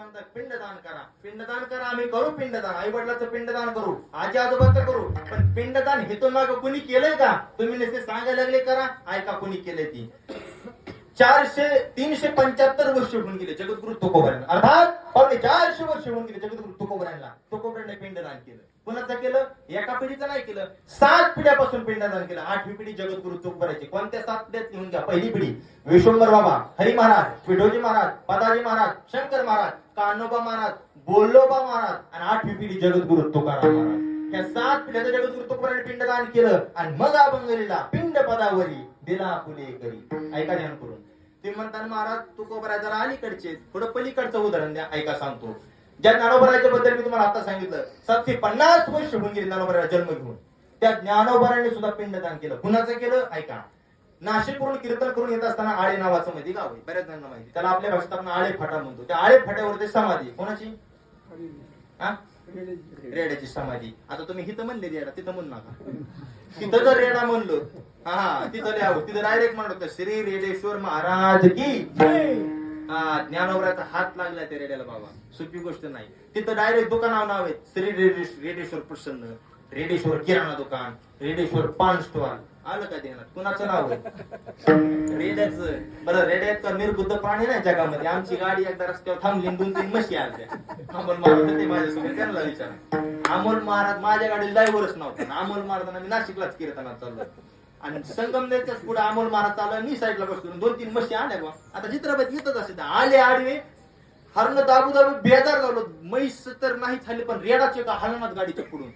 म्हणतात पिंडदान करा, पिंडदान करा. आम्ही करू पिंडदान, आई वडिलाचं पिंडदान करू, आजी आजोबाचं करू. पण पिंडदान हेतून माग कुणी केलंय का? तुम्ही नुसते सांगायला लागले करा, ऐका कुणी केलंय ती. 375 वर्ष होऊन गेले जगद्गुरु तुकोबरांना, अर्थात पावणे 400 वर्ष होऊन गेले जगद्गुरु तुकोबरांना. तुकोबरांनी पिंडदान केलं. कुणाचं केलं? एका पिढीचं नाही केलं, 7 पिढ्यापासून पिंडदान केलं. 8वी पिढी जगद्गुरु तुकोबरांची. कोणत्या 7 पिढ्यात लिहून घ्या. पहिली पिढी विश्वंभर बाबा, हरी महाराज, विठोजी महाराज, पदाजी महाराज, शंकर महाराज, कान्होबा महाराज, बोल्लोबा महाराज आणि 8वी पिढी जगद्गुरु तुकाराम महाराज. या 7 पिढ्याचं जगद्गुरु तुकोबरांनी पिंडदान केलं आणि मग अभंगरीला पिंड पदावरी दिला फुले करी. ऐका ध्यान करून. ते म्हणतात महाराज तुकोबरा जरा अलीकडचे, थोडं पलीकडचं उदाहरण द्या. ऐका सांगतो. ज्या ज्ञानोबराच्या बद्दल मी तुम्हाला आता सांगितलं, 750 वर्ष होऊन गेली ज्ञानोबराला जन्म घेऊन. त्या ज्ञानोबराने सुद्धा पिंडदान केलं. कुणाचं केलं? ऐका. नाशिकवरून कीर्तन करून येत असताना आळे नावाचं मध्ये गाव आहे, बऱ्याच जणांना माहिती. त्याला आपल्या भाषेत आपण आळे फाटा म्हणतो. त्या आळे फाट्यावर ते समाधी कोणाची? रेड्याची समाधी. आता तुम्ही हिथं म्हणले रेडा, तिथं म्हणू नका. तिथं जर रेडा म्हणलो, हा तिथं लिहावं. तिथं डायरेक्ट म्हणतो श्री रेडेश्वर महाराज की ज्ञानोबराचा हात लागला त्या रेड्याला बाबा, सोपी गोष्ट नाही. तिथं डायरेक्ट दुकानावर नाव आहे श्री रेडेश्वर प्रसन्न, रेडेश्वर किराणा दुकान, रेडेश्वर पान स्टॉल. आलं का देणार? कुणाचं नाव आहे? रेड्याचं. बरं, रेड्यात निर्बुद्ध प्राणी नाही जगामध्ये. आमची गाडी एकदा रस्त्यावर थांबली, 2-3 म्हशी आल्या. अमोल महाराज होते माझ्यासोबत, त्यांना विचारा. अमोल महाराज माझ्या गाडीला ड्रायव्हरच नव्हता. अमोल महाराजांना मी नाशिकलाच कीर्तनात चाललो आणि संगमनेरच्याच पुढे अमोल महाराज चालला, मी साईडला बसलो. 2-3 म्हशी आल्या बा. आता चित्रपट येतच असे आले आडवे, हरण दाबू दाबू बेजार झालो. म्हैस तर नाही झाली, पण रेडाचे का हलनात गाडीच्या पुढून.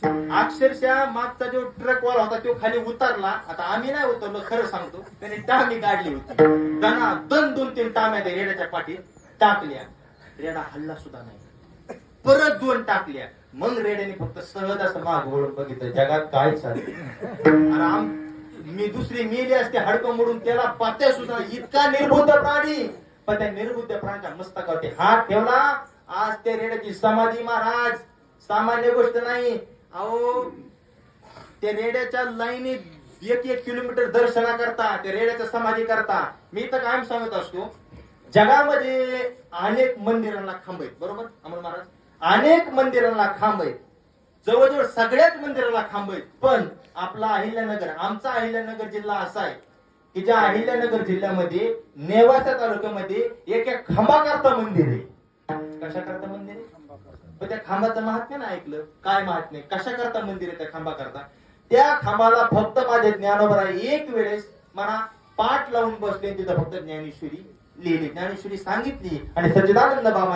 अक्षरशः मागचा जो ट्रक वाला होता तो खाली उतरला. आता आम्ही नाही उतरलो, खरं सांगतो. त्याने टामी काढली होती. त्यांना 2-3 टाम्या त्या रेड्याच्या पाठीत टाकल्या. रेडा हल्ला सुद्धा नाही. परत 2 टाकल्या. मग रेड्याने फक्त सहज असं माग वळून बघितलं, जगात काय चाललंय. मी दुसरी मेली असते हाडकं मोडून त्याला पात्या सुद्धा. इतका निर्बुद्ध प्राणी. पण त्या निर्बुद्ध प्राण्याच्या मस्तकावरती हात ठेवला. आज त्या रेड्याची समाधी महाराज सामान्य गोष्ट नाही. अहो त्या रेड्याच्या लाईनीत 1-1 किलोमीटर दर्शना करता, त्या रेड्याच्या समाधी करता. मी तर कायम सांगत असतो, जगामध्ये अनेक मंदिरांना खांब आहेत, बरोबर अमोल महाराज? अनेक मंदिरांना खांब आहेत, जवळजवळ सगळ्याच मंदिराला खांब आहेत. पण आपला अहिल्यानगर, आमचा अहिल्यानगर जिल्हा असा आहे की ज्या अहिल्यानगर जिल्ह्यामध्ये नेवासा तालुक्यामध्ये एक खांबाकरता मंदिर आहे. कशा करता मंदिर आहे? पण त्या खांबाचं महात्म्य ना ऐकलं? काय महात्म्य? कशा करता मंदिर आहे त्या खांबा करता? त्या खांबाला फक्त माझे ज्ञानोबरा एक वेळेस मला पाठ लावून बसले, तिथं फक्त ज्ञानेश्वरी लिहिली, ज्ञानेश्वरी सांगितली आणि सच्चिदानंद बाबा